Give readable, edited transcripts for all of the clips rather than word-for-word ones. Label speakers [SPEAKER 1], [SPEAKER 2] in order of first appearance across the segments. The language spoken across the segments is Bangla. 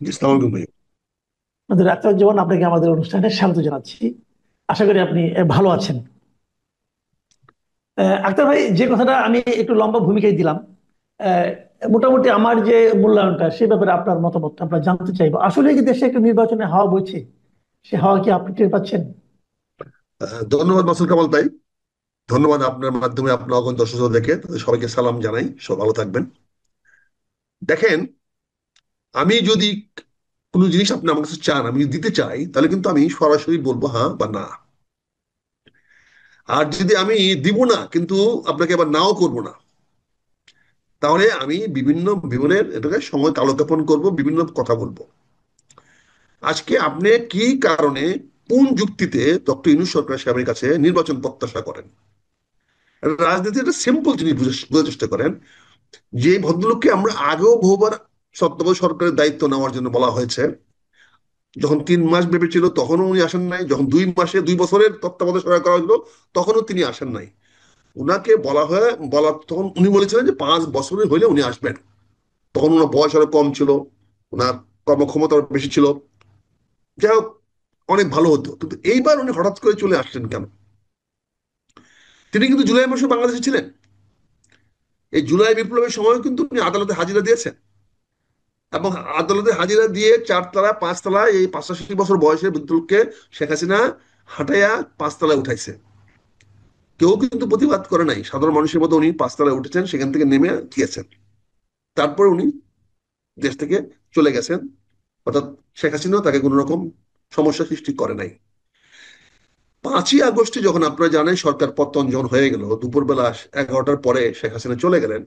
[SPEAKER 1] জি, আসসালামু আলাইকুম ভাই।
[SPEAKER 2] আমাদের ডাক্তার জীবন, আপনাকে আমাদের অনুষ্ঠানে স্বাগত জানাচ্ছি। আশা করি আপনি ভালো আছেন। আক্তার ভাই, যে কথাটা আমি একটু লম্বা ভূমিকায় দিলাম, আহ, মোটামুটি আমার যে মূল্যায়নটা সে ব্যাপারে আপনার মতামত আমরা জানতে চাইবো। আসলে কি দেশে একটা নির্বাচনে হাওয়া বইছে? সে হাওয়া কি আপনি টের পাচ্ছেন?
[SPEAKER 1] ধন্যবাদ মাসুল কামাল ভাই। ধন্যবাদ, আপনার মাধ্যমে আপনার অগণ দর্শক দেখে তাদের সবাইকে সালাম জানাই, সব ভালো থাকবেন। দেখেন, আমি যদি কোনো জিনিস আপনি আমার কাছে চান, আমি যদি দিতে চাই, তাহলে কিন্তু আমি সরাসরি বলবো হ্যাঁ বা না। আর যদি আমি দিব না কিন্তু আপনাকে আবার নাও করব না, তাহলে আমি বিভিন্ন বিবরণের এটাকে সময় কালক্ষেপণ করব, বিভিন্ন কথা বলবো। আজকে আপনি কি কারণে, কোন যুক্তিতে ডক্টর ইউনূস সরকার সাহেবের কাছে নির্বাচন প্রত্যাশা করেন? রাজনীতি একটা সিম্পল জিনিস বোঝার চেষ্টা করেন। যে ভদ্রলোককে আমরা আগেও বহুবার তত্ত্বাবধায়ক সরকারের দায়িত্ব নেওয়ার জন্য বলা হয়েছে, যখন 3 মাস ব্যাপী ছিল তখনও উনি আসেন নাই, যখন 2 মাসে 2 বছরের তত্ত্বাবধায়ক সরকার করা হলো তখনও তিনি আসেন নাই। উনাকে বলা তখন উনি বলেছিলেন যে 5 বছরের হইলে উনি আসবেন। তখন ওনার বয়স আরো কম ছিল, ওনার কর্মক্ষমতা আরো বেশি ছিল। যাই হোক, অনেক ভালো হতো, কিন্তু এইবার উনি হঠাৎ করে চলে আসলেন কেন? তিনি কিন্তু জুলাই মাসে বাংলাদেশে ছিলেন। এই জুলাই বিপ্লবের সময় কিন্তু উনি আদালতে হাজিরা দিয়েছেন, এবং আদালতে হাজিরা দিয়ে 4 তলা 5 তলা এই 85 বছর বয়সের বৃদ্ধকে শেখ হাসিনা হাঁটাইয়া 5 তলায় উঠাইছে। কেউ কিন্তু প্রতিবাদ করে নাই, সাধারণ মানুষের মতো উনি 5 তলায় উঠেছেন, সেখান থেকে নেমে গিয়েছেন। তারপরে উনি দেশ থেকে চলে গেছেন, অর্থাৎ শেখ হাসিনা তাকে কোন রকম সমস্যা সৃষ্টি করে নাই। 5ই আগস্টে যখন আপনারা জানেন সরকার পতন যখন হয়ে গেল, দুপুরবেলা 11টার পরে শেখ হাসিনা চলে গেলেন,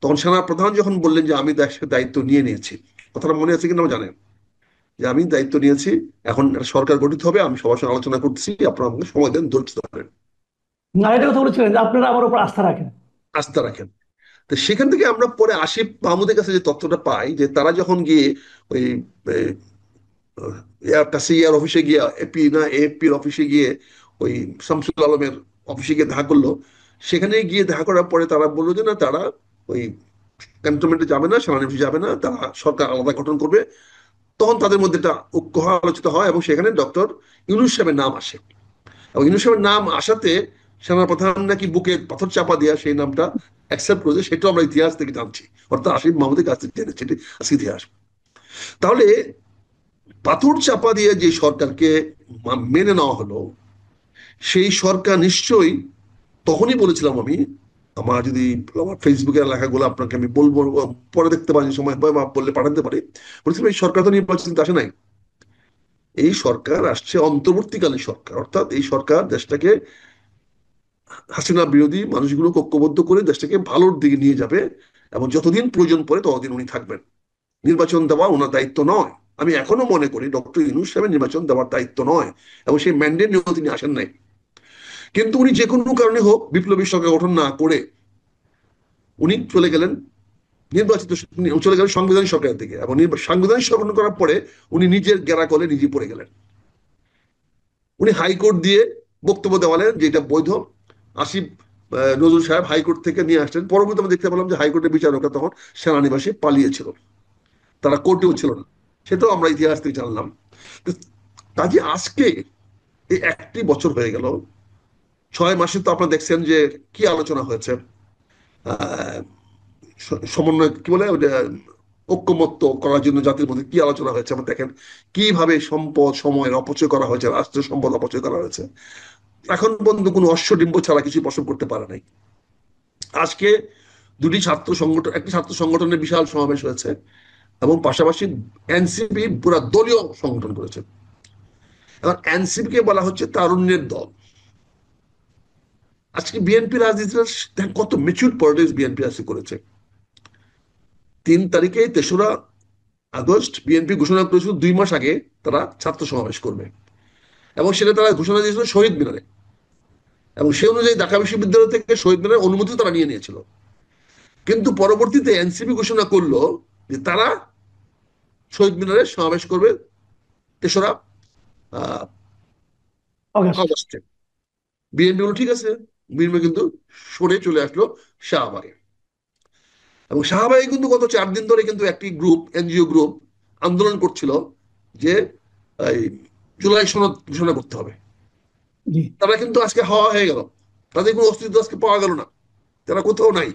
[SPEAKER 1] তখন সেনা প্রধান যখন বললেন যে আমি দেশের দায়িত্ব নিয়ে নিয়েছি, কথাটা মনে আছে কিনা জানেন? যে আমি দায়িত্ব নিয়েছি, এখন একটা সরকার গঠিত হবে, আমি সবার সঙ্গে আলোচনা করতেছি, আপনারা আমাকে সময় দেন, ধৈর্য ধরেন,
[SPEAKER 2] না, এটা কথা বলেছিলেন যে আপনারা আমার উপর আস্থা রাখেন।
[SPEAKER 1] আস্থা রাখেন। তো সেখান থেকে আমরা পরে আসিফ মাহমুদের কাছে যে তথ্যটা পাই, যে তারা যখন গিয়ে ওই কাছে ইয়ার অফিসে গিয়ে, এপি না এপির অফিসে গিয়ে ওই শামসুল আলমের অফিসে গিয়ে দেখা করলো, সেখানে গিয়ে দেখা করার পরে তারা বললো যে না, তারা ওই ক্যান্টনমেন্টে যাবে না, সেনানিবাসে যাবে না, তারা সরকার আলাদা গঠন করবে। তখন তাদের মধ্যে একটা ঐক্য হওয়া আলোচিত হয়, এবং সেখানে ডক্টর ইউনূস সাহেবের নাম আসে। এবং ইউনূস সাহেবের নাম আসাতে সেনাপ্রধান নাকি বুকে পাথর চাপা দিয়া সেই নামটা অ্যাকসেপ্ট করেছে, সেটাও আমরা ইতিহাস থেকে জানছি, অর্থাৎ আসিফ মাহমুদের কাছ থেকে জেনেছি, এটি আজকে ইতিহাস। তাহলে পাথর চাপা দিয়ে যে সরকারকে মেনে নেওয়া হলো, সেই সরকার নিশ্চয়ই, তখনই বলেছিলাম আমি, আমার যদি আমার ফেসবুকের লেখাগুলো আপনাকে আমি বলবো, পরে দেখতে পারি, সময় হয় বা বললে পাঠাতে পারি। বলেছিলাম এই সরকার তো নির্বাচন আসে নাই, এই সরকার আসছে অন্তর্বর্তীকালীন সরকার, অর্থাৎ এই সরকার দেশটাকে হাসিনা বিরোধী মানুষগুলো ঐক্যবদ্ধ করে দেশটাকে ভালোর দিকে নিয়ে যাবে, এবং যতদিন প্রয়োজন পড়ে ততদিন উনি থাকবেন। নির্বাচন দেওয়া ওনার দায়িত্ব নয়। আমি এখনো মনে করি ডক্টর ইউনূস সাহেবের নির্বাচন দেওয়ার দায়িত্ব নয়, এবং সেই ম্যান্ডেট নিয়েও তিনি আসেন নাই। কিন্তু উনি যে কোনো কারণে হোক বিপ্লবী সরকার গঠন না করে উনি চলে গেলেন নির্বাচিত, চলে গেলেন সাংবিধানিক সরকারের দিকে, এবং সাংবিধানিক সরকার গঠন করার পরে উনি নিজের গেরা কলে নিজে পড়ে গেলেন। উনি হাইকোর্ট দিয়ে বক্তব্য দেওয়ালেন যে এটা বৈধ। আসিফ নজরুল সাহেব হাইকোর্ট থেকে নিয়ে আসলেন, পরবর্তী আমরা দেখতে পেলাম যে হাইকোর্টের বিচারকরা তখন সেনানিবাসে পালিয়েছিল, তারা কোর্টেও ছিল না, সেটাও আমরা ইতিহাস থেকে জানলাম। কাজে আজকে এই 1টি বছর হয়ে গেল, 6 মাসে তো আপনারা দেখছেন যে কি আলোচনা হয়েছে। আহ সমন্বয় কি বলে ওটা, ঐক্যমত্য করার জন্য জাতির মধ্যে কি আলোচনা হয়েছে আমরা দেখেন। কিভাবে সম্পদ সময়ের অপচয় করা হয়েছে, রাষ্ট্রের সম্পদ অপচয় করা হয়েছে, এখন পর্যন্ত কোনো অশ্বডিম্ব ছাড়া কিছু প্রশ্ন করতে পারে নাই। আজকে দুটি ছাত্র সংগঠন, একটি ছাত্র সংগঠনের বিশাল সমাবেশ হয়েছে, এবং পাশাপাশি এনসিপি পুরা দলীয় সংগঠন করেছে। এখন এনসিপি কে বলা হচ্ছে তারুণ্যের দল। আজকে বিএনপি রাজনীতিটা দেখেন কত মেচুর পলিটিক্স বিএনপি আজকে করেছে। 3 তারিখে 3রা আগস্ট বিএনপি ঘোষণা করেছিল 2 মাস আগে তারা ছাত্র সমাবেশ করবে, এবং সেটা তারা ঘোষণা দিয়েছিল শহীদ মিনারে, এবং সে অনুযায়ী ঢাকা বিশ্ববিদ্যালয় থেকে শহীদ মিনারের অনুমতি তারা নিয়ে নিয়েছিল। কিন্তু পরবর্তীতে এনসিপি ঘোষণা করলো যে তারা শহীদ মিনারে সমাবেশ করবে 3রা
[SPEAKER 2] অগাস্ট।
[SPEAKER 1] আগস্টে। বিএনপি বলল ঠিক আছে, বিএনপি কিন্তু সরে চলে আসলো শাহবাগে। এবং শাহবাগে কিন্তু গত 4 দিন ধরে কিন্তু একটি গ্রুপ, এনজিও গ্রুপ, আন্দোলন করছিল যে এই জুলাই সনদ ঘোষণা করতে হবে,
[SPEAKER 2] জি।
[SPEAKER 1] তারা কিন্তু আজকে হাওয়া হয়ে গেল, তাদের কোনো অস্তিত্ব আজকে পাওয়া গেল না, তারা কোথাও নাই।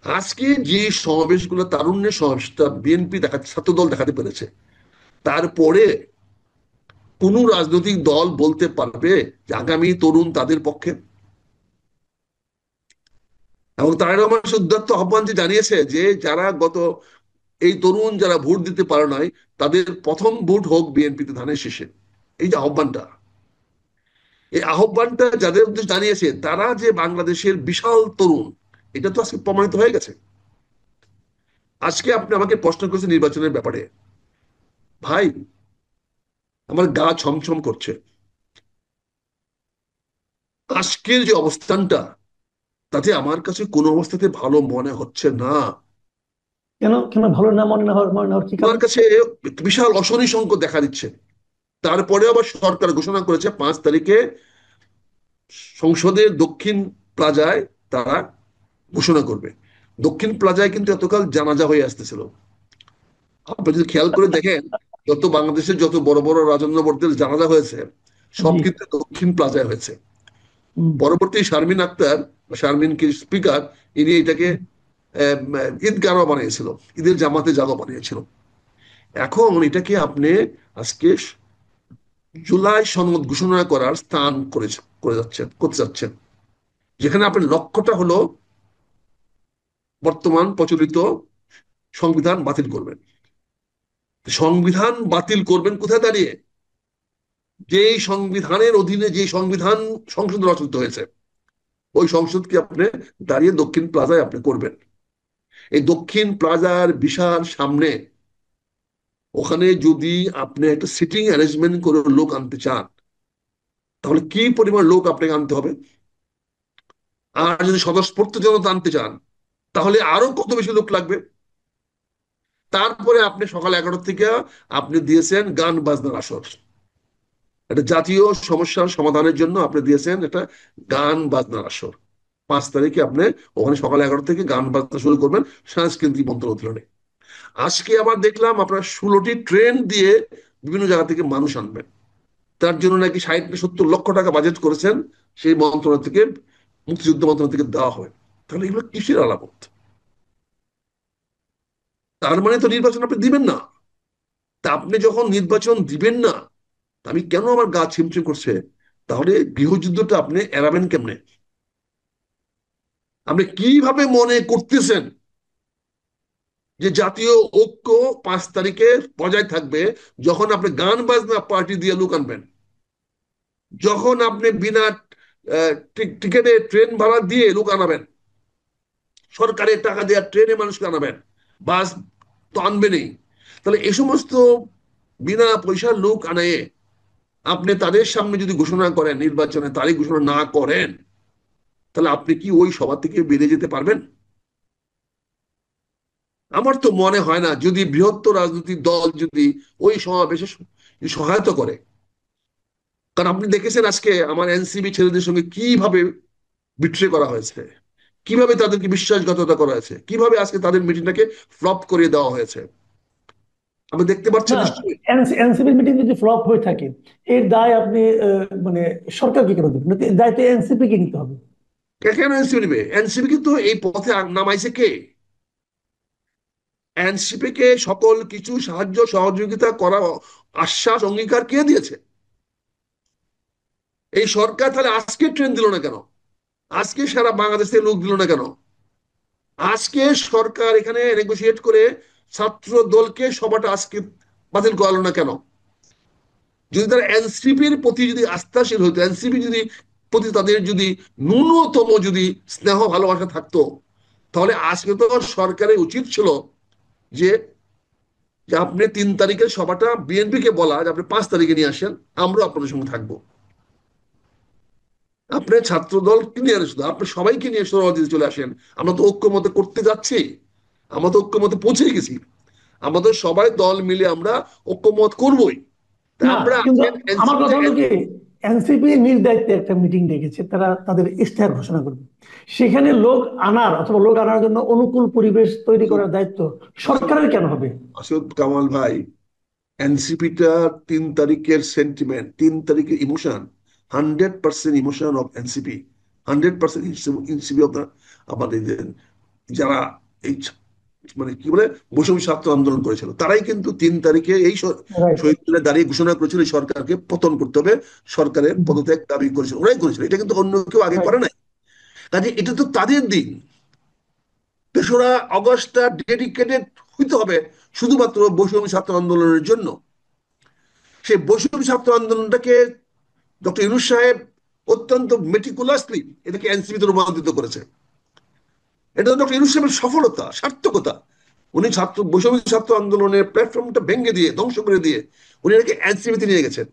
[SPEAKER 1] আজকে যে সমাবেশগুলো, তারুণ্যের সমাবেশটা বিএনপি দেখাতে, ছাত্রদল দেখাতে পেরেছে, তারপরে কোন রাজনৈতিক দল বলতে পারবে যে আগামী তরুণ তাদের পক্ষে? এবং তারেক রহমান উদাত্ত আহ্বান যে জানিয়েছে যে যারা গত, এই তরুণ যারা ভোট দিতে পারে নাই, তাদের প্রথম ভোট হোক বিএনপিতে ধানের শীষে, এই যে আহ্বানটা, এই আহ্বানটা যাদের উদ্দেশ্যে জানিয়েছে তারা যে বাংলাদেশের বিশাল তরুণ, এটা তো আজকে প্রমাণিত হয়ে গেছে। আজকে আপনি আমাকে প্রশ্ন করেছেন নির্বাচনের ব্যাপারে, ভাই আমার গা ছমছম করছে। আজকের যে অবস্থানটা, তাতে আমার কাছে কোনো অবস্থাতে ভালো মনে হচ্ছে না।
[SPEAKER 2] কেন কেন ভালো না মনে না হওয়ার কি
[SPEAKER 1] আমার
[SPEAKER 2] কারণ?
[SPEAKER 1] কাছে বিশাল অশনি সংকট দেখা দিচ্ছে। তারপরে আবার সরকার ঘোষণা করেছে 5 তারিখে সংসদের দক্ষিণ প্লাজায় তারা ঘোষণা করবে। দক্ষিণ প্লাজায় কিন্তু এতকাল জানাজা হয়ে আসতেছিল। আপনি যদি খেয়াল করে দেখেন, যত বাংলাদেশের যত বড় বড় রাজন্যবর্দের জানাজা হয়েছে, সব
[SPEAKER 2] জি।
[SPEAKER 1] কিন্তু দক্ষিণ প্লাজায় হয়েছে।
[SPEAKER 2] হুম।
[SPEAKER 1] পরবর্তী শারমিন আক্তার, শারমিন কি স্পিকার, ইনি এটাকে
[SPEAKER 2] হুম।
[SPEAKER 1] ঈদগাহ বানিয়েছিল, ঈদের জামাতে জাগো বানিয়েছিল। এখন এটাকে আপনি আজকে জুলাই সনদ ঘোষণা করার স্থান করে যাচ্ছেন, করতে যাচ্ছেন, যেখানে আপনার লক্ষ্যটা হলো বর্তমান প্রচলিত সংবিধান বাতিল করবেন। সংবিধান বাতিল করবেন কোথায় দাঁড়িয়ে? যে সংবিধানের অধীনে যে সংবিধান সংসদ রচিত হয়েছে, ওই সংসদকে আপনি দাঁড়িয়ে দক্ষিণ প্লাজায় আপনি করবেন। এই দক্ষিণ প্লাজার বিশাল সামনে, ওখানে যদি আপনি একটা সিটিং অ্যারেঞ্জমেন্ট করে লোক আনতে চান, তাহলে কি পরিমাণ লোক আপনাকে আনতে হবে? আর যদি স্বতঃস্ফূর্ত জনতা আনতে চান, তাহলে আরো কত বেশি লোক লাগবে? তারপরে আপনি সকাল 11টা থেকে আপনি দিয়েছেন গান বাজনার আসর, একটা জাতীয় সমস্যার সমাধানের জন্য আপনি দিয়েছেন একটা গান বাজনার আসর। 5 তারিখে আপনি ওখানে সকাল 11টা থেকে গান বাজনা শুরু করবেন সাংস্কৃতিক মন্ত্রণালয়ে। আজকে আবার দেখলাম আপনার 16টি ট্রেন দিয়ে বিভিন্ন জায়গা থেকে মানুষ আনবেন। তার জন্য নাকি 60-70 লক্ষ টাকা বাজেট করেছেন সেই মন্ত্রণালয় থেকে, মুক্তিযুদ্ধ মন্ত্রণালয় থেকে দেওয়া হয়। তাহলে এগুলো কিসের আলামত? তার মানে তো নির্বাচন আপনি দিবেন না। তা আপনি যখন নির্বাচন দিবেন না, আমি কেন আমার গা ছিমছিম করছে? তাহলে গৃহযুদ্ধটা আপনি এড়াবেন কেমনে? আপনি কিভাবে মনে করতেছেন যে জাতীয় ঐক্য 5 তারিখে বজায় থাকবে, যখন আপনি গান বাজনা পার্টি দিয়ে লোক আনবেন, যখন আপনি বিনা টিকেটে ট্রেন ভাড়া দিয়ে লোক আনাবেন, সরকারের টাকা দেওয়া ট্রেনে মানুষকে আনাবেন, বাস তো আনবেনই। তাহলে এই সমস্ত বিনা পয়সার লোক আনায় আপনি তাদের সামনে যদি ঘোষণা করেন, নির্বাচনে তারিখ ঘোষণা না করেন, তাহলে আপনি কি ওই সভা থেকে বেরিয়ে যেতে পারবেন? আমার তো মনে হয় না, যদি বৃহত্তর রাজনৈতিক দল যদি ওই সমাবেশে সহায়তা করে। কারণ আপনি দেখেছেন আজকে আমার এনসিবি ছেলেদের সঙ্গে কিভাবে বিট্রে করা হয়েছে, কিভাবে তাদেরকে বিশ্বাসঘাতকতা করা হয়েছে, কিভাবে আজকে তাদের মিটিংটাকে ফ্লপ করিয়ে দেওয়া হয়েছে, আপনি দেখতে পাচ্ছেন
[SPEAKER 2] না,
[SPEAKER 1] নিশ্চয়ই।
[SPEAKER 2] এনসিপি মিটিং যদি ফ্লপ হয়ে থাকে, এর দায় আপনি মানে সরকারকে কেন দেবেন? এর দায় তো এনসিপি কে নিতে হবে।
[SPEAKER 1] কেন এনসিপি নেবে? এনসিপি কিন্তু এই পথে নামাইছে কে? এনসিপি কে সকল কিছু সাহায্য সহযোগিতা করা আশ্বাস অঙ্গীকার কে দিয়েছে? এই সরকার। তাহলে আজকে ট্রেন দিল না কেন? আজকে সারা বাংলাদেশ থেকে লোক দিল না কেন? আজকে সরকার এখানে নেগোসিয়েট করে ছাত্র দলকে সভাটা আজকে বাতিল করালো না কেন? যদি তারা এনসিপির প্রতি যদি আস্থাশীল হইতো, এনসিপি যদি প্রতি তাদের যদি ন্যূনতম যদি স্নেহ ভালোবাসা থাকতো, তাহলে আজকে তো সরকারের উচিত ছিল যে যে আপনি 3 তারিখের সভাটা বিএনপি কে বলা যে আপনি 5 তারিখে নিয়ে আসেন, আমরা আপনাদের সঙ্গে থাকবো। আপনি ছাত্র দলকে নিয়ে আসেন, আপনি সবাইকে নিয়ে সোহরাওয়ার্দীতে চলে আসেন। আমরা তো ঐক্যমতে করতে যাচ্ছি, আমরা তো ঐক্যমতে পৌঁছে গেছি, আমাদের সবাই দল মিলে আমরা ঐক্যমত করবই। তা
[SPEAKER 2] না,
[SPEAKER 1] আমরা
[SPEAKER 2] কিন্তু
[SPEAKER 1] আছেন
[SPEAKER 2] আমার
[SPEAKER 1] এনসিপি
[SPEAKER 2] কথা হলো কি, এনসিপি নিজ দায়িত্বে একটা মিটিং ডেকেছে, তারা তাদের ইশতেহার ঘোষণা করবে। সেখানে লোক আনার অথবা লোক আনার জন্য অনুকূল পরিবেশ তৈরি
[SPEAKER 1] আসুক
[SPEAKER 2] করার দায়িত্ব
[SPEAKER 1] আসুক
[SPEAKER 2] সরকারের কেন হবে?
[SPEAKER 1] আসুক কামাল ভাই, এনসিপিটা 3 তারিখের সেন্টিমেন্ট, 3 তারিখের emotion, 100% emotion of NCP, 100% NCP of আমাদের যারা এই মানে কি বলে বৈষম্য ছাত্র আন্দোলন করেছিল, তারাই কিন্তু 3 তারিখে এই
[SPEAKER 2] রাইট।
[SPEAKER 1] শহীদ মিনারে দাঁড়িয়ে ঘোষণা করেছিল এই সরকারকে পতন করতে হবে, সরকারের পদত্যাগ দাবি করেছিল, ওরাই করেছিল, এটা কিন্তু অন্য কেউ আগে
[SPEAKER 2] রাইট।
[SPEAKER 1] করে নাই। কাজে এটা তো তাদের দিন। 3রা আগস্টটা ডেডিকেটেড হইতে হবে শুধুমাত্র বৈষম্য ছাত্র আন্দোলনের জন্য। সেই বৈষম্য ছাত্র আন্দোলনটাকে ডক্টর ইউনূস সাহেব অত্যন্ত মেটিকুলাসলি এটাকে এনসিপিতে রূপান্তরিত করেছে। এটা ডক্টর ইউনূস সাহেবের সফলতা, সার্থকতা। উনি বৈষম্য ছাত্র আন্দোলনের প্ল্যাটফর্মটা ভেঙে দিয়ে, ধ্বংস করে দিয়ে উনি এটাকে এনসিপিতে নিয়ে গেছেন।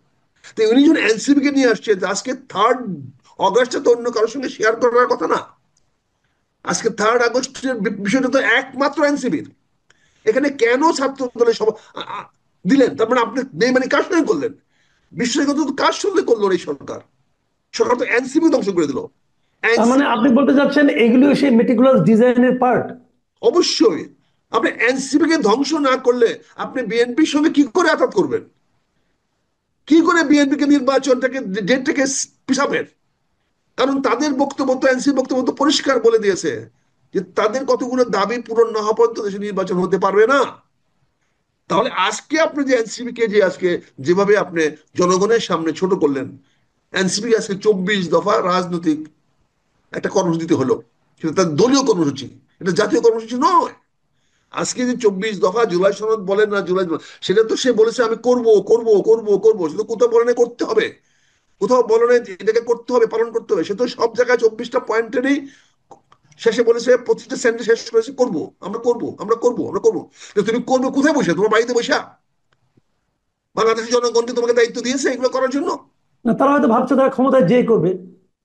[SPEAKER 1] তো উনি যখন এনসিপি কে নিয়ে আসছে, আজকে 3 আগস্টে তো অন্য কারোর সঙ্গে শেয়ার করার কথা না। আজকে 3 আগস্টের বিষয়টা তো একমাত্র এনসিপির। এখানে কেন ছাত্র দলের সভা দিলেন? তার মানে আপনি বেইমানি কার সঙ্গে করলেন? বিশ্বাসঘাতকতা তো কার সঙ্গে করলো এই সরকার? সরকার তো এনসিপি ধ্বংস করে দিল।
[SPEAKER 2] তার মানে
[SPEAKER 1] এনসিপি
[SPEAKER 2] আপনি বলতে চাচ্ছেন এগুলিও সেই মেটিকুলাস ডিজাইনের পার্ট?
[SPEAKER 1] অবশ্যই। আপনি এনসিপি কে ধ্বংস না করলে আপনি বিএনপির সঙ্গে কি করে আঘাত করবেন? কি করে বিএনপি কে নির্বাচনটাকে ডেটটাকে পিছাবেন? কারণ তাদের বক্তব্য তো, এনসিপি বক্তব্য তো পরিষ্কার বলে দিয়েছে যে তাদের কতগুলো দাবি পূরণ না হওয়া পর্যন্ত দেশে নির্বাচন হতে পারবে না। তাহলে আজকে আপনি যে এনসিপি কে যে আজকে যেভাবে আপনি জনগণের সামনে ছোট করলেন, এনসিপি আজকে 24 দফা রাজনৈতিক একটা কর্মসূচিতে হলো, সেটা তার দলীয় কর্মসূচি, এটা জাতীয় কর্মসূচি নয়। আজকে যে 24 দফা জুলাই সনদ বলেন না জুলাই, সেটা তো সে বলেছে আমি করব করব করব করব, সেটা কোথাও বলে না করতে হবে, কোথাও বলে না এটাকে করতে হবে, পালন করতে হবে। সে তো সব জায়গায় 24টা পয়েন্টেরই শেষে বলেছে, প্রতিটা সেন্টে শেষ করেছে করব, আমরা করব, আমরা করব, আমরা করব। তুমি করবে কোথায় বসে? তোমার বাড়িতে বসে? বাংলাদেশের জনগণকে তোমাকে দায়িত্ব দিয়েছে এগুলো করার জন্য।
[SPEAKER 2] না, তারা হয়তো ভাবছে তারা ক্ষমতায় যে করবে।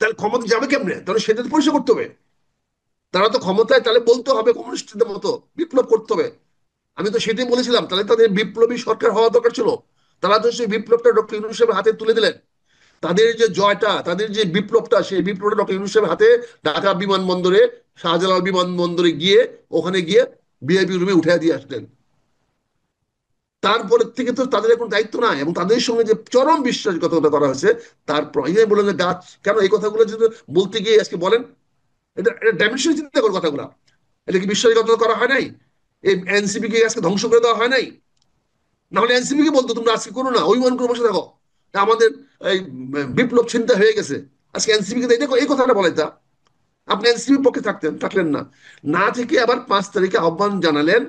[SPEAKER 1] তাহলে ক্ষমতা যাবে কেমনে? তাহলে সেটা তো পরিষ্কার করতে হবে। তারা তো ক্ষমতায়, তাহলে বলতে হবে কমিউনিস্টদের মতো বিপ্লব করতে হবে। আমি তো সেটাই বলেছিলাম, তাহলে তাদের বিপ্লবী সরকার হওয়া দরকার ছিল। তারা তো সেই বিপ্লবটা ডক্টর ইউনূস সাহেবের হাতে তুলে দিলেন। তাদের যে জয়টা, তাদের যে বিপ্লবটা, সেই বিপ্লবটা ডক্টর ইউনূস সাহেবের হাতে ঢাকা বিমানবন্দরে, শাহজালাল বিমানবন্দরে গিয়ে, ওখানে গিয়ে ভিআইপি রুমে উঠে দিয়ে আসলেন। তারপরে থেকে তো তাদের এখন দায়িত্ব নাই, এবং তাদের সঙ্গে যে চরম বিশ্বাসঘাতকতা করা হয়েছে। তারপর এই বলেন যে গাছ কেন, এই কথাগুলো যদি বলতে গিয়ে আজকে বলেন, এটা এটা ডাইমেনশন চিন্তা করে কথাগুলো। এটা কি বিশ্বাসঘাতকতা করা হয় নাই? এই এনসিপি কে আজকে ধ্বংস করে দেওয়া হয় নাই? না হলে এনসিপি কে বলতো তোমরা আজকে করো না, অভিমান করে বসে থাকো, আমাদের এই বিপ্লব চিন্তা হয়ে গেছে, আজকে এনসিপি কে এই কথাটা বলাইতা। আপনি এনসিপির পক্ষে থাকলেন না, না থেকে আবার 5 তারিখে আহ্বান জানালেন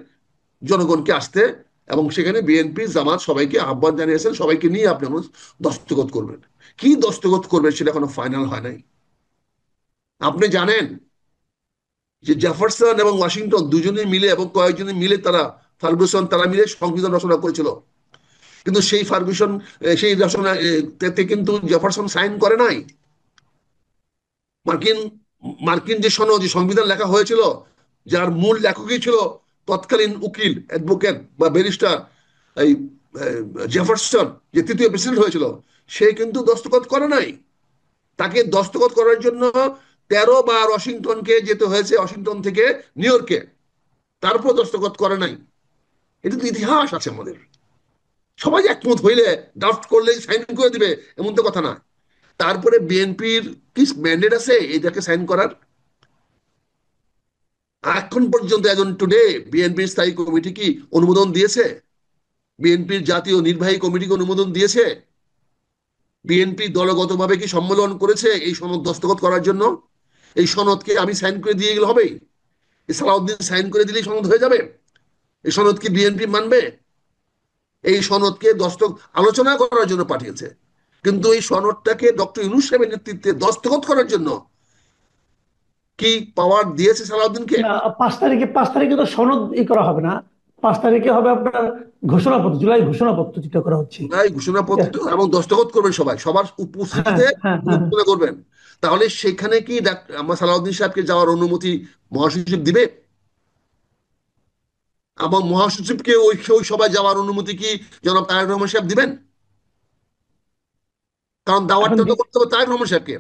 [SPEAKER 1] জনগণকে আসতে, এবং সেখানে বিএনপি জামাত সবাইকে আহ্বান জানিয়েছেন, সবাইকে নিয়ে আপনি দস্তখত করবেন। কি দস্তখত করবেন সেটা এখনো ফাইনাল হয় নাই। আপনি জানেন যে জেফারসন এবং ওয়াশিংটন দুজনে মিলে এবং কয়েকজনে মিলে, তারা ফার্গুসন, তারা মিলে সংবিধান রচনা করেছিল। কিন্তু সেই ফার্গুসন, সেই রচনা তে কিন্তু জেফারসন সাইন করে নাই। মার্কিন মার্কিন যে সনদ, যে সংবিধান লেখা হয়েছিল, যার মূল লেখকই ছিল তৎকালীন উকিল, অ্যাডভোকেট বা ব্যারিস্টার এই জেফারসন, যে তৃতীয় প্রেসিডেন্ট হয়েছিল, সে কিন্তু দস্তখত করে নাই। তাকে দস্তখত করার জন্য 13 বার ওয়াশিংটনকে যেতে হয়েছে, ওয়াশিংটন থেকে নিউ ইয়র্কে, তারপর দস্তখত করে নাই। এটা তো ইতিহাস আছে আমাদের। সবাই একমত হইলে, ড্রাফট করলেই সাইন করে দিবে এমন তো কথা না। তারপরে বিএনপির কি ম্যান্ডেট আছে এটাকে সাইন করার? এখন পর্যন্ত এখন টুডে বিএনপির স্থায়ী কমিটি কি অনুমোদন দিয়েছে? বিএনপির জাতীয় নির্বাহী কমিটি কি অনুমোদন দিয়েছে? বিএনপি দলগতভাবে কি সম্মেলন করেছে এই সনদ দস্তখত করার জন্য? এই সনদকে আমি সাইন করে দিয়ে গেলে হবে? সালাউদ্দিন সাইন করে দিলেই সনদ হয়ে যাবে? এই সনদ কি বিএনপি মানবে? এই সনদকে আলোচনা করার জন্য পাঠিয়েছে, কিন্তু এই সনদটাকে ডক্টর ইউনূস সাহেবের নেতৃত্বে দস্তখত করার জন্য কি পাওয়ার দিয়েছে সালাউদ্দিনকে?
[SPEAKER 2] না, 5 তারিখে, 5 তারিখে তো সনদ করা হবে না। 5 তারিখে হবে আপনার ঘোষণাপত্র, জুলাই ঘোষণাপত্র যেটা করা হচ্ছে।
[SPEAKER 1] জুলাই ঘোষণাপত্র, এবং দস্তখত করবেন সবাই, সবার
[SPEAKER 2] হ্যাঁ,
[SPEAKER 1] উপস্থিতিতে
[SPEAKER 2] হ্যাঁ, হ্যাঁ।
[SPEAKER 1] ঘোষণা করবেন। তাহলে সেখানে কি আমার সালাউদ্দিন সাহেবকে যাওয়ার অনুমতি মহাসচিব দিবে? এবং মহাসচিবকে ওই ওই সবাই যাওয়ার অনুমতি কি জনাব তারেক রহমান সাহেব দিবেন? কারণ
[SPEAKER 2] এখন
[SPEAKER 1] দাওয়াতটা তো করতে হবে তারেক রহমান সাহেবকে,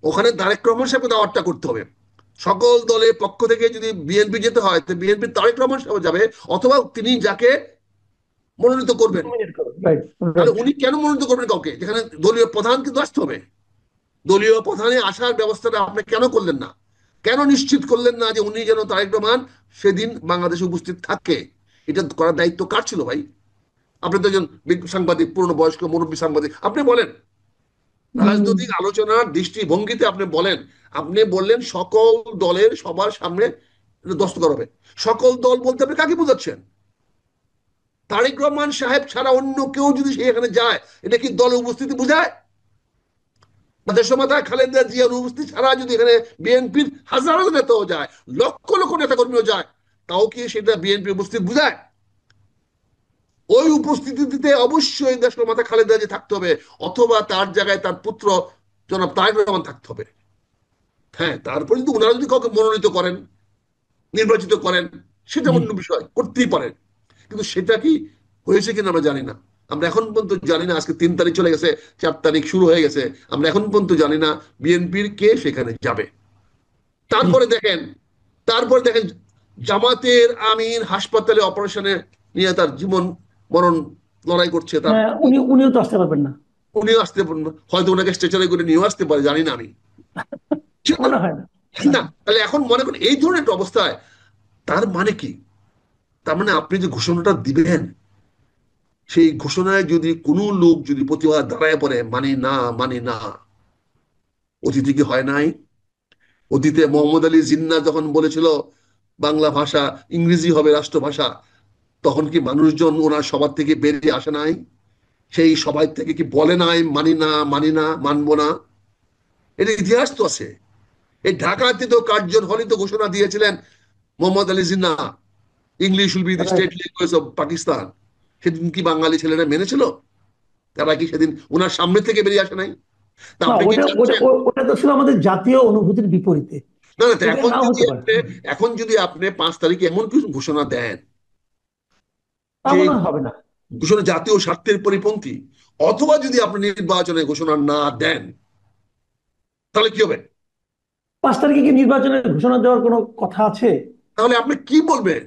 [SPEAKER 1] ওখানে তারেক রহমান সাহেবকে দাওয়াতটা করতে হবে। সকল দলের পক্ষ থেকে যদি বিএনপি যেতে হয় তো বিএনপি তারেক রহমান সাহেব যাবে, অথবা তিনি যাকে মনোনীত করবেন।
[SPEAKER 2] রাইট,
[SPEAKER 1] তাহলে
[SPEAKER 2] রাইট।
[SPEAKER 1] উনি কেন মনোনীত করবেন কাউকে, যেখানে দলীয় প্রধান কিন্তু আসতে হবে? দলীয় প্রধানে আসার ব্যবস্থাটা আপনি কেন করলেন না? কেন নিশ্চিত করলেন না যে উনি যেন তারেক রহমান সেদিন বাংলাদেশে উপস্থিত থাকে? এটা করার দায়িত্ব কার ছিল ভাই? আপনি তো একজন সাংবাদিক, পুরনো বয়স্ক মুরব্বী সাংবাদিক, আপনি বলেন
[SPEAKER 2] হম।
[SPEAKER 1] রাজনৈতিক আলোচনার দৃষ্টিভঙ্গিতে আপনি বলেন। আপনি বললেন সকল দলের সবার সামনে দস্তখত হবে। সকল দল বলতে আপনি কাকে বোঝাচ্ছেন? তারেক রহমান সাহেব ছাড়া অন্য কেউ যদি সেখানে যায়, এটা কি দলের উপস্থিতি বোঝায়? দেশমাতা খালেদা জিয়ার উপস্থিতি ছাড়া যদি এখানে বিএনপির হাজারো নেতাও যায়, লক্ষ লক্ষ নেতা কর্মীও যায়, তাও কি সেটা বিএনপি উপস্থিত বোঝায়? ওই উপস্থিতিতে অবশ্যই দেশমাতা খালেদা জিয়া থাকতে হবে, অথবা তার জায়গায় তার পুত্র জনাব তারেক রহমান থাকতে হবে। হ্যাঁ, তারপরে যদি ওনারা যদি কাউকে মনোনীত করেন, নির্বাচিত করেন, সেটা
[SPEAKER 2] জি।
[SPEAKER 1] অন্য বিষয়, করতেই পারেন। কিন্তু সেটা কি হয়েছে কিনা আমরা জানি না। আমরা এখন পর্যন্ত জানি না, আজকে 3 তারিখ চলে গেছে, 4 তারিখ শুরু হয়ে গেছে, আমরা এখন পর্যন্ত জানি না বিএনপির কে সেখানে যাবে।
[SPEAKER 2] জি।
[SPEAKER 1] তারপরে দেখেন, তারপরে দেখেন জামাতের আমির হাসপাতালে অপারেশনে নিয়ে তার জীবন মরণ লড়াই করছে, তার
[SPEAKER 2] হ্যাঁ, উনিও তো আসতে পারবেন না।
[SPEAKER 1] উনিও আসতে পারেন না। হয়তো ওনাকে স্ট্রেচারে করে নিয়েও আসতে পারে, জানি না আমি।
[SPEAKER 2] মনে হয় না।
[SPEAKER 1] না, তাহলে এখন মনে করেন এই ধরনের একটা অবস্থায়, তার মানে কি? তার মানে আপনি যে ঘোষণাটা দিবেন, সেই ঘোষণায় যদি কোনো লোক যদি প্রতিবাদ দাঁড়ায় পড়ে, মানি না মানি না, অতীতে কি হয় নাই? অতীতে মোহাম্মদ আলী জিন্নাহ যখন বলেছিল বাংলা ভাষা ইংরেজি হবে রাষ্ট্রভাষা, তখন কি মানুষজন ওনার সবার থেকে বেরিয়ে আসে নাই? সেই সবাই থেকে কি বলে নাই মানি না মানি না, মানবো না? এটা ইতিহাস তো আছে। এই ঢাকাতে তো কার্জন হলে তো ঘোষণা দিয়েছিলেন Mohammad Ali Jinnah, English will be the
[SPEAKER 2] right.
[SPEAKER 1] State language of Pakistan. সেদিন কি বাঙালি ছেলেরা মেনেছিল? তারা কি সেদিন ওনার সামনে থেকে বেরিয়ে আসে নাই? তা
[SPEAKER 2] না,
[SPEAKER 1] আপনি কি
[SPEAKER 2] ওটা ওটা
[SPEAKER 1] চাচ্ছেন?
[SPEAKER 2] ওটা তো ছিল আমাদের জাতীয় অনুভূতির বিপরীতে।
[SPEAKER 1] না না, তো
[SPEAKER 2] এটা
[SPEAKER 1] এখন
[SPEAKER 2] নাও
[SPEAKER 1] যদি
[SPEAKER 2] হতে পারে।
[SPEAKER 1] আপনি, এখন যদি আপনি 5 তারিখে এমন কিছু ঘোষণা দেন
[SPEAKER 2] তা
[SPEAKER 1] যে
[SPEAKER 2] মনে হয় হবে না।
[SPEAKER 1] ঘোষণা জাতীয় স্বার্থের পরিপন্থী, অথবা যদি আপনি নির্বাচনে ঘোষণা না দেন, তাহলে কি হবে?
[SPEAKER 2] 5 তারিখে কি নির্বাচনের ঘোষণা দেওয়ার কোনো কথা আছে?
[SPEAKER 1] তাহলে আপনি কি বলবেন?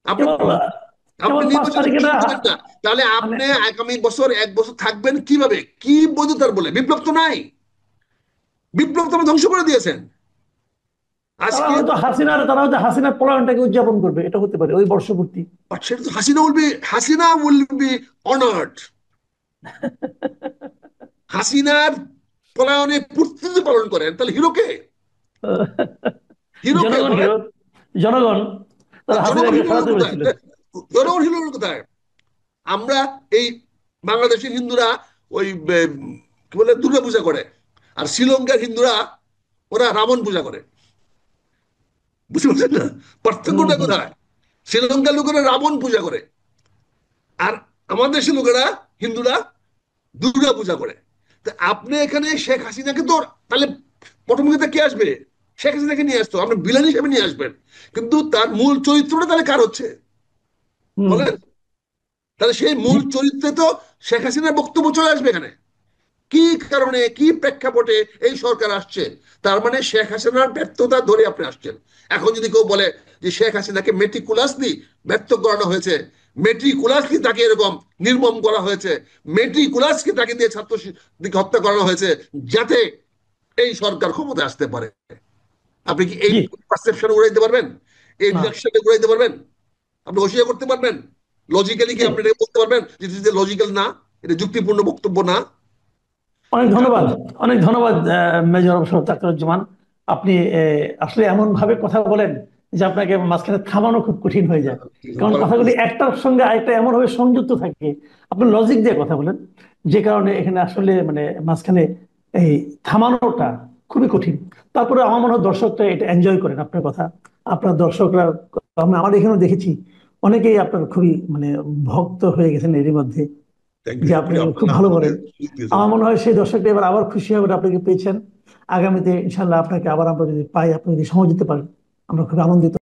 [SPEAKER 1] আপনি
[SPEAKER 2] কেবল
[SPEAKER 1] আপনি
[SPEAKER 2] কেবল পাঁচ
[SPEAKER 1] নির্বাচনে
[SPEAKER 2] তারিখে না।
[SPEAKER 1] ঘোষণা দেবেন না, তাহলে
[SPEAKER 2] মানে
[SPEAKER 1] আপনি আগামী বছর 1 বছর থাকবেন কিভাবে? কি বৈধতার বলে? বিপ্লব তো নাই, বিপ্লব তো আপনি ধ্বংস করে দিয়েছেন। আজকে
[SPEAKER 2] তারা হয়তো হাসিনার পলায়নটাকে উদযাপন করবে, এটা হতে পারে ওই বর্ষপূর্তি।
[SPEAKER 1] সেটা তো হাসিনা উইল বি অনার্ড। হাসিনার পলায়নে পূর্তি পালন করেন, তাহলে হিরোকে, হিরোকে
[SPEAKER 2] জনগণ
[SPEAKER 1] বলেন।
[SPEAKER 2] হিরো। জনগণ তারা
[SPEAKER 1] জনগণ
[SPEAKER 2] হাসিনাকে
[SPEAKER 1] হিরো
[SPEAKER 2] সরাতে
[SPEAKER 1] কোথায়?
[SPEAKER 2] পেরেছিল।
[SPEAKER 1] জনগণ হিরো কোথায়? আমরা এই বাংলাদেশের হিন্দুরা ওই কি বলে দুর্গা পূজা করে, আর শ্রীলঙ্কার হিন্দুরা ওরা রাবণ পূজা করে। বুঝতে পারছেন না
[SPEAKER 2] হম,
[SPEAKER 1] পার্থক্যটা
[SPEAKER 2] হম।
[SPEAKER 1] কোথায়? শ্রীলঙ্কার লোকেরা রাবণ পূজা করে, আর আমাদের দেশের লোকেরা, হিন্দুরা দুর্গা পূজা করে। তা আপনি এখানে শেখ হাসিনাকে তো, তাহলে পটভূমিতে কে আসবে? শেখ হাসিনাকে নিয়ে আসতো, আপনি ভিলেন হিসেবে নিয়ে আসবেন, কিন্তু তার মূল চরিত্রটা তাহলে কার হচ্ছে
[SPEAKER 2] হম।
[SPEAKER 1] বলেন? তাহলে সেই
[SPEAKER 2] জি।
[SPEAKER 1] মূল চরিত্রে তো শেখ হাসিনার বক্তব্য চলে আসবে এখানে। কি কারণে, কি প্রেক্ষাপটে এই সরকার আসছে? তার মানে শেখ হাসিনার ব্যর্থতা ধরে আপনি আসছেন। এখন যদি কেউ বলে যে শেখ হাসিনাকে মেটিকুলাসলি ব্যর্থ করানো হয়েছে, মেট্রিকুলাসলি তাকে এরকম নির্মম করা হয়েছে, মেট্রিকুলাসকে তাকে দিয়ে ছাত্র দিকে হত্যা করানো হয়েছে, যাতে এই সরকার ক্ষমতায় আসতে পারে, আপনি কি এই
[SPEAKER 2] জি।
[SPEAKER 1] পারসেপশন উড়াইতে পারবেন? এই
[SPEAKER 2] না।
[SPEAKER 1] রিয়াকশনটা উড়াইতে পারবেন? আপনি অস্বীকার করতে পারবেন? লজিক্যালি কি
[SPEAKER 2] জি।
[SPEAKER 1] আপনি এটা বলতে পারবেন যে লজিক্যাল না, এটা যুক্তিপূর্ণ বক্তব্য না?
[SPEAKER 2] অনেক ধন্যবাদ। অনেক ধন্যবাদ মেজর মোশাররফ আখতারুজ্জামান। আপনি আসলে এমন ভাবে কথা বলেন যে আপনাকে মাঝখানে থামানো খুব কঠিন হয়ে যায়। কারণ কথাগুলি একটার সঙ্গে আরেকটা এমন ভাবে সংযুক্ত থাকে। আপনি লজিক দিয়ে কথা বলেন, যে কারণে এখানে আসলে মানে মাঝখানে এই থামানোটা খুবই কঠিন। তারপরে আমার মনে হয় দর্শকরা এটা এনজয় করেন আপনার কথা। আপনার দর্শকরা, আমার এখানেও দেখেছি অনেকেই আপনার খুবই মানে ভক্ত হয়ে গেছেন এরই মধ্যে,
[SPEAKER 1] থ্যাংক
[SPEAKER 2] যে
[SPEAKER 1] ইউ,
[SPEAKER 2] আপনি খুব
[SPEAKER 1] আপনার
[SPEAKER 2] ভালো
[SPEAKER 1] আমাকে
[SPEAKER 2] করেন।
[SPEAKER 1] সুযোগ দিয়েছেন।
[SPEAKER 2] আমার মনে হয় সেই দর্শকটা এবার আবার খুশি হবে আপনাকে পেয়েছেন। আগামীতে ইনশাল্লাহ আপনাকে আবার আমরা যদি পাই, আপনি যদি সময় দিতে পারেন, আমরা খুব আনন্দিত।